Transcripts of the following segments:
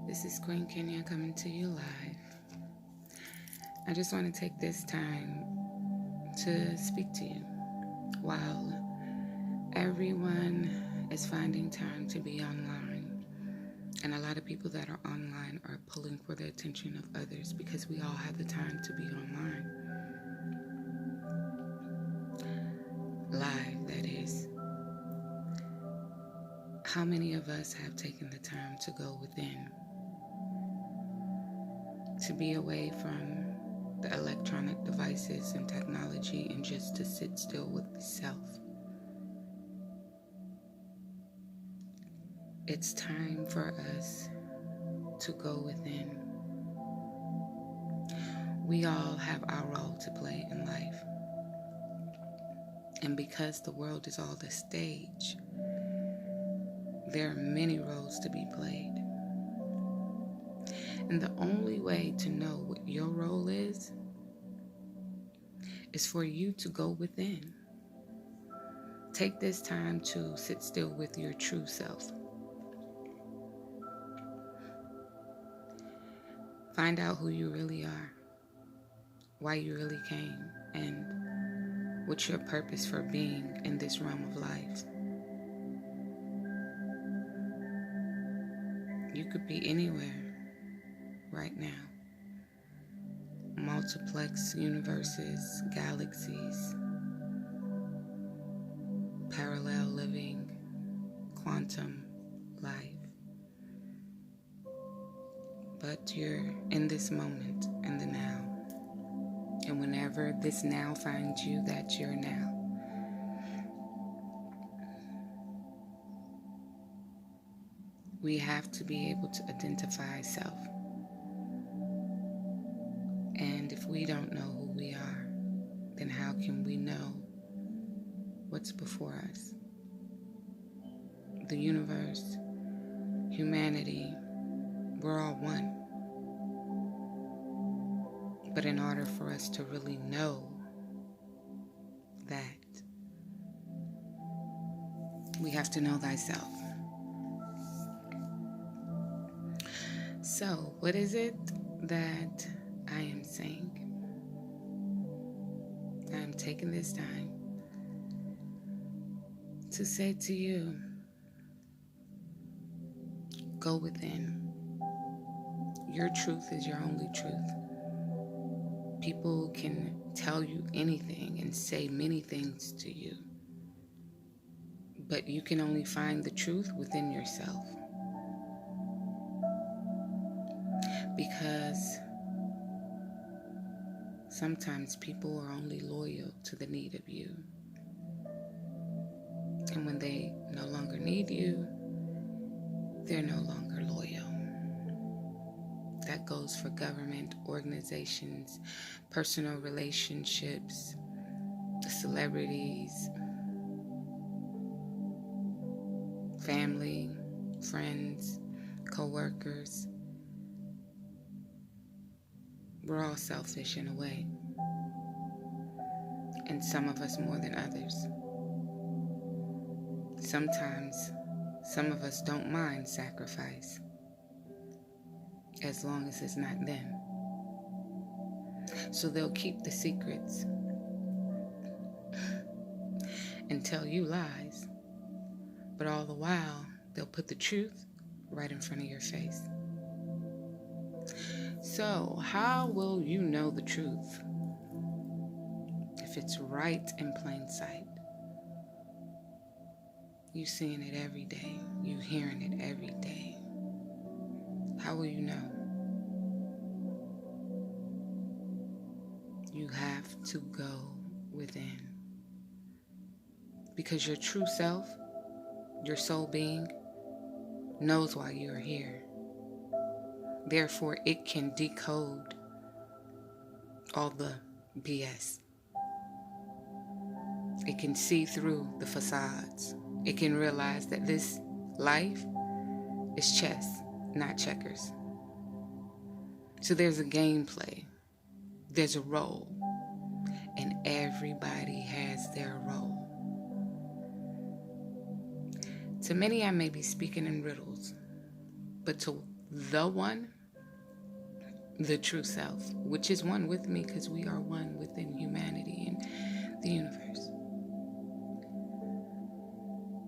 This is Queen Kenya coming to you live. I just want to take this time to speak to you while everyone is finding time to be online. And a lot of people that are online are pulling for the attention of others because we all have the time to be online. Live, that is. How many of us have taken the time to go within? To be away from the electronic devices and technology and just to sit still with the self. It's time for us to go within. We all have our role to play in life. And because the world is all the stage, there are many roles to be played. And the only way to know what your role is for you to go within. Take this time to sit still with your true self. Find out who you really are, why you really came, and what's your purpose for being in this realm of life. You could be anywhere right now. Multiplex universes, galaxies, parallel living, quantum life. But you're in this moment, in the now. And whenever this now finds you, that's your now. We have to be able to identify self. And if we don't know who we are, then how can we know what's before us? The universe, humanity, we're all one. But in order for us to really know that, we have to know thyself. So, what is it that I am saying? I am taking this time to say to you, go within. Your truth is your only truth. People can tell you anything and say many things to you, but you can only find the truth within yourself. Because sometimes people are only loyal to the need of you. And when they no longer need you, they're no longer loyal. That goes for government, organizations, personal relationships, celebrities, family, friends, co-workers. We're all selfish in a way, and some of us more than others. Sometimes, some of us don't mind sacrifice, as long as it's not them. So they'll keep the secrets and tell you lies, but all the while, they'll put the truth right in front of your face. So, how will you know the truth if it's right in plain sight? You seeing it every day. You hearing it every day. How will you know? You have to go within. Because your true self, your soul being, knows why you are here. Therefore, it can decode all the BS. It can see through the facades. It can realize that this life is chess, not checkers. So there's a gameplay. There's a role. And everybody has their role. To many, I may be speaking in riddles. But to the one, the true self, which is one with me because we are one within humanity and the universe.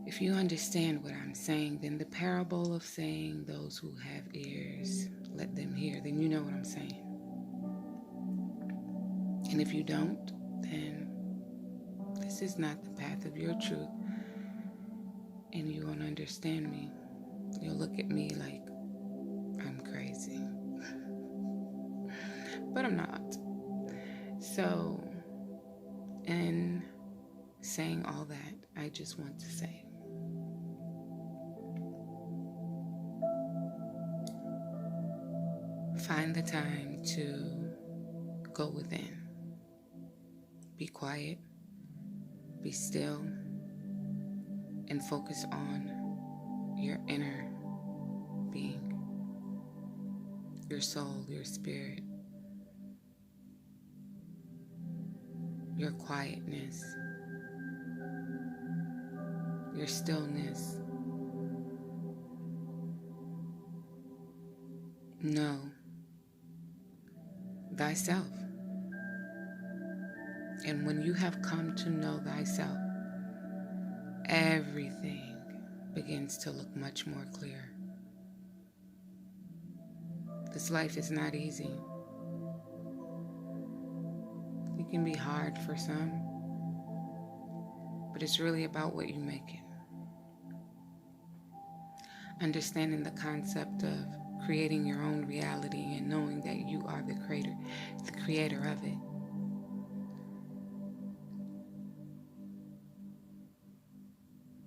If you understand what I'm saying, then the parable of saying those who have ears, let them hear, then you know what I'm saying. And if you don't, then this is not the path of your truth, and you won't understand me. You'll look at me like I'm crazy. But I'm not. So, in saying all that, I just want to say, find the time to go within. Be quiet, be still, and focus on your inner being, your soul, your spirit, your quietness, your stillness. Know thyself. And when you have come to know thyself, everything begins to look much more clear. This life is not easy. It can be hard for some, but it's really about what you make it. Understanding the concept of creating your own reality and knowing that you are the creator of it.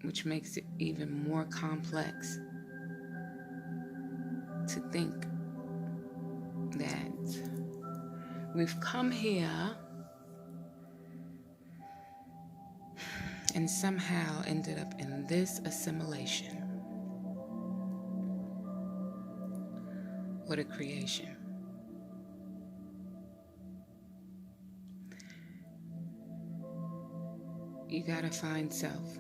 Which makes it even more complex to think that we've come here and somehow ended up in this assimilation. What a creation. You gotta find self.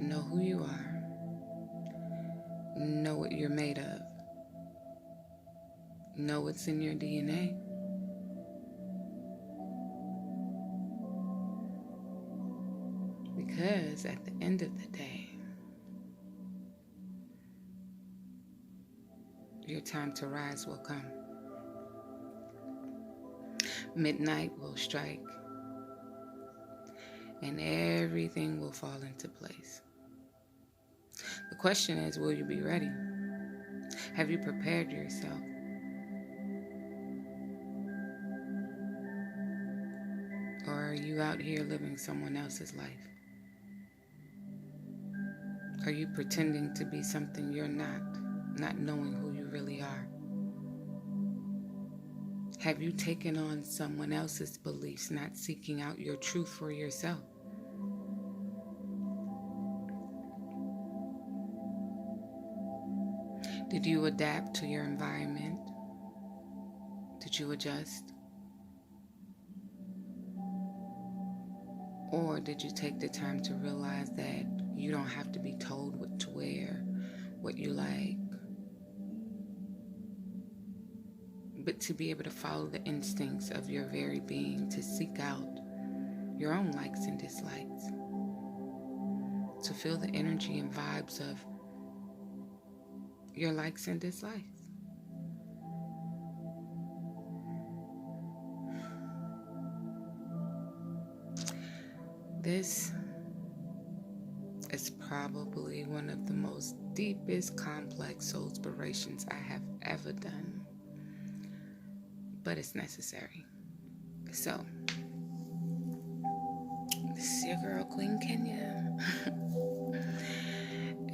Know who you are. Know what you're made of. Know what's in your DNA. Because at the end of the day, your time to rise will come. Midnight will strike, and everything will fall into place. The question is, will you be ready? Have you prepared yourself? Or are you out here living someone else's life? Are you pretending to be something you're not knowing who you really are? Have you taken on someone else's beliefs, not seeking out your truth for yourself? Did you adapt to your environment? Did you adjust? Or did you take the time to realize that you don't have to be told what to wear, what you like, but to be able to follow the instincts of your very being, to seek out your own likes and dislikes, to feel the energy and vibes of your likes and dislikes. This is probably one of the most deepest, complex Soulspirations I have ever done. But it's necessary. So, this is your girl, Queen Kenya.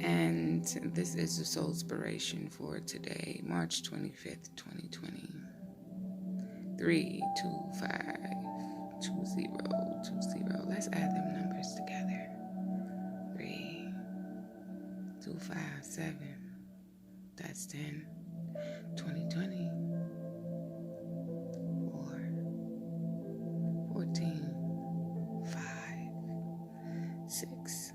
And this is the Soulspiration for today, March 25th, 2020. 3252020. Let's add them numbers together. 3257. That's 10. 2020. 4. 14. 5. 6.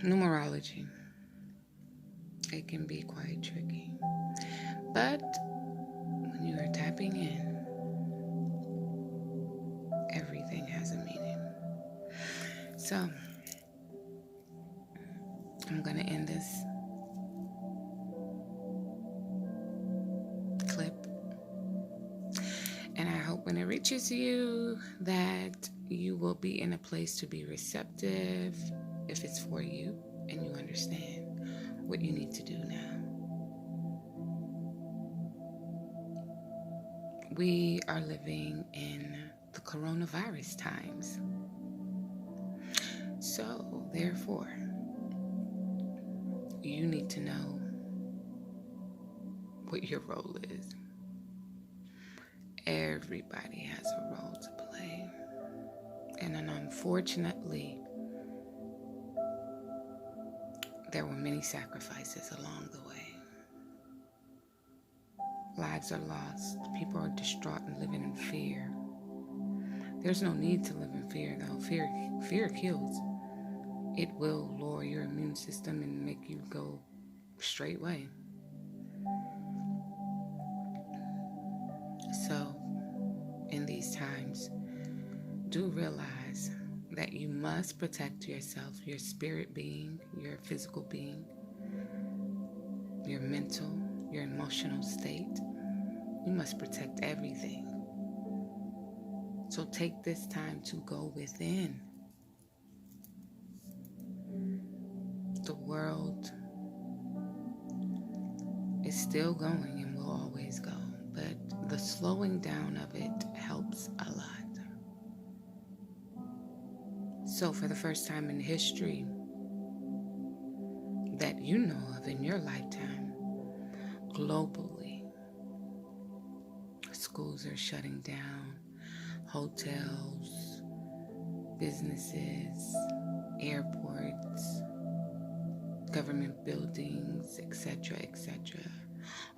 Numerology. It can be quite tricky. But when you are tapping in, everything has a meaning. So, I'm going to end this clip. And I hope when it reaches you that you will be in a place to be receptive if it's for you and you understand what you need to do now. We are living in the coronavirus times. So, therefore, you need to know what your role is. Everybody has a role to play. And unfortunately, there were many sacrifices along the way. Lives are lost. People are distraught and living in fear. There's no need to live in fear, though. Fear kills. It will lower your immune system and make you go straight way. So, in these times, do realize that you must protect yourself, your spirit being, your physical being, your mental, your emotional state. You must protect everything. So take this time to go within. The world is still going and will always go, but the slowing down of it helps a lot. So for the first time in history that you know of in your lifetime, globally, schools are shutting down, hotels, businesses, airports, government buildings, etc.,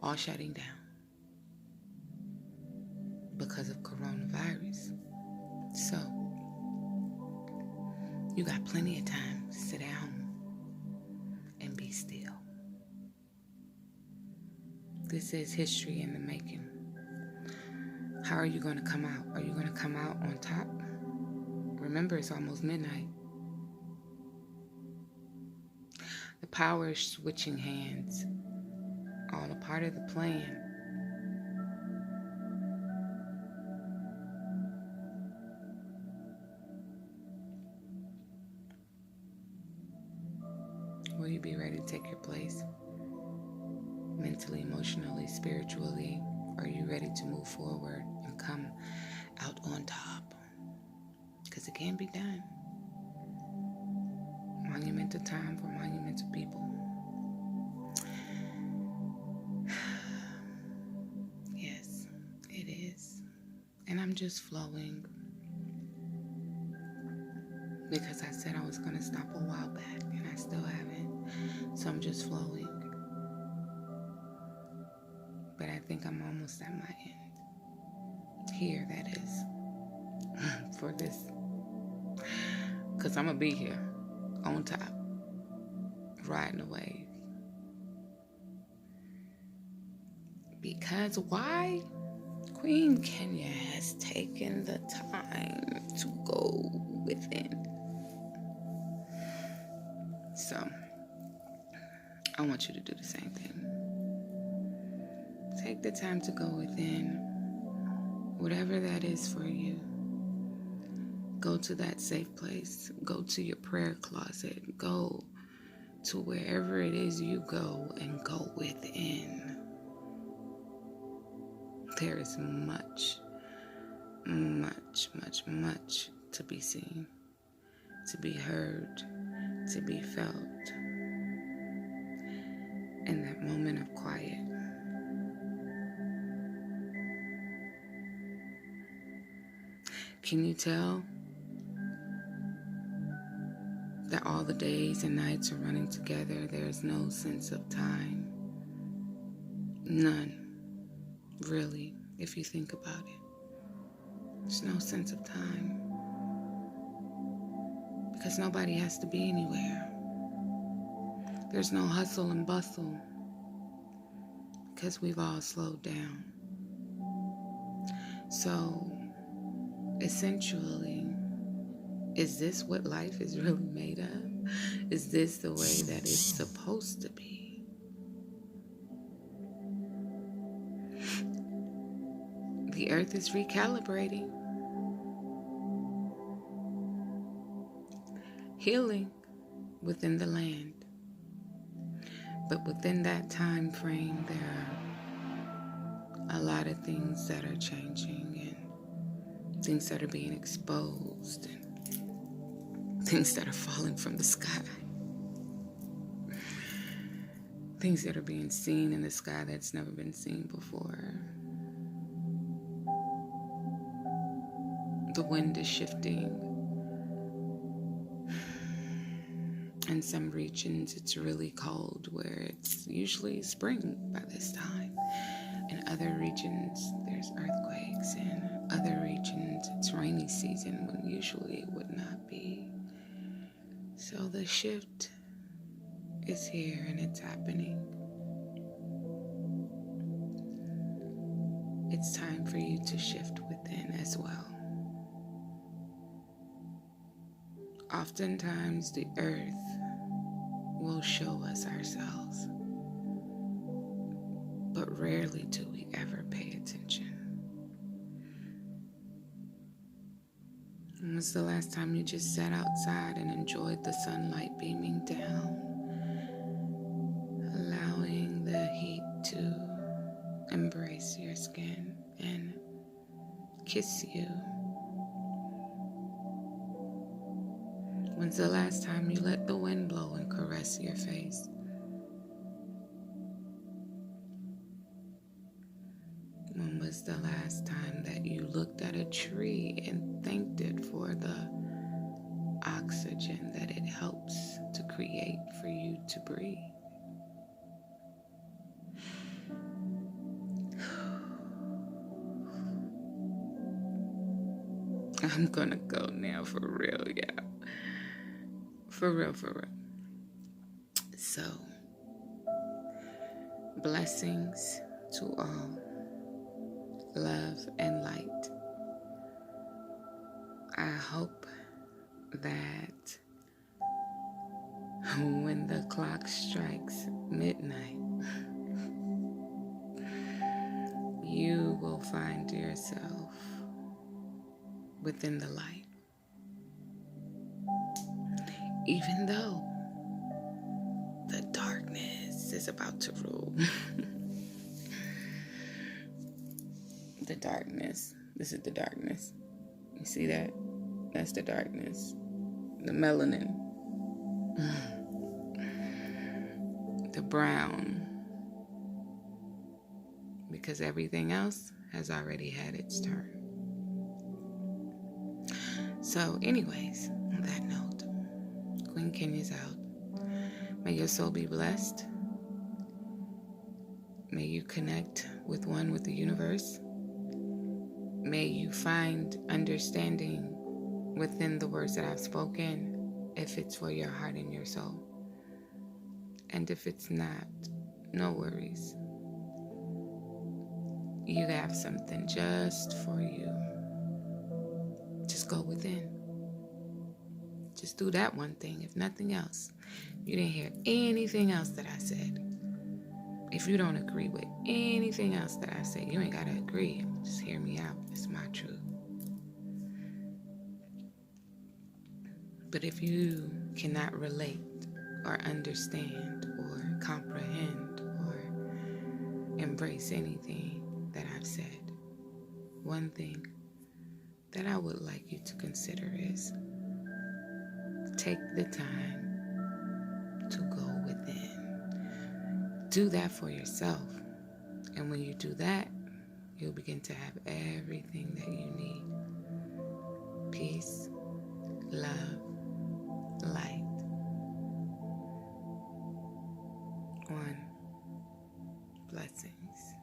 all shutting down because of coronavirus. So, you got plenty of time to sit at home and be still. This is history in the making. How are you going to come out? Are you going to come out on top? Remember, it's almost midnight. The power is switching hands. All a part of the plan. Will you be ready to take your place? Mentally, emotionally, spiritually? Are you ready to move forward and come out on top? Because it can be done. Monumental time for monumental people. Yes, it is. And I'm just flowing because I said I was going to stop a while back and I still haven't. So I'm just flowing. But I think I'm almost at my end. Here, that is. For this. Because I'm going to be here. On top. Riding the wave. Because why? Queen Kenya has taken the time to go within. So, I want you to do the same thing. Take the time to go within, whatever that is for you. Go to that safe place. Go to your prayer closet. Go to wherever it is you go and go within. There is much to be seen, to be heard, to be felt in that moment of quiet. Can you tell that all the days and nights are running together? There's no sense of time. None. Really, if you think about it. There's no sense of time. Because nobody has to be anywhere. There's no hustle and bustle because we've all slowed down. So, essentially, is this what life is really made of? Is this the way that it's supposed to be? The earth is recalibrating, healing within the land. But within that time frame, there are a lot of things that are changing and things that are being exposed and things that are falling from the sky. Things that are being seen in the sky that's never been seen before. The wind is shifting. In some regions, it's really cold, where it's usually spring by this time. In other regions, there's earthquakes. In other regions, it's rainy season, when usually it would not be. So the shift is here and it's happening. It's time for you to shift within as well. Oftentimes, the earth will show us ourselves, but rarely do we ever pay attention. When was the last time you just sat outside and enjoyed the sunlight beaming down, allowing the heat to embrace your skin and kiss you? When's the last time you let the wind blow and caress your face? When was the last time that you looked at a tree and thanked it for the oxygen that it helps to create for you to breathe? I'm gonna go now, for real, yeah. For real. So, blessings to all, love and light. I hope that when the clock strikes midnight, you will find yourself within the light. Even though the darkness is about to rule. The darkness. This is the darkness. You see that? That's the darkness. The melanin. The brown. Because everything else has already had its turn. So anyways, on that note, Queen Kenya's out. May your soul be blessed. May you connect with the universe. May you find understanding within the words that I've spoken, if it's for your heart and your soul. And if it's not, no worries. You have something just for you. Just go within. Just do that one thing, if nothing else. You didn't hear anything else that I said. If you don't agree with anything else that I said, you ain't got to agree. Just hear me out. It's my truth. But if you cannot relate or understand or comprehend or embrace anything that I've said, one thing that I would like you to consider is take the time to go within. Do that for yourself. And when you do that, you'll begin to have everything that you need. Peace, love, light. One. Blessings.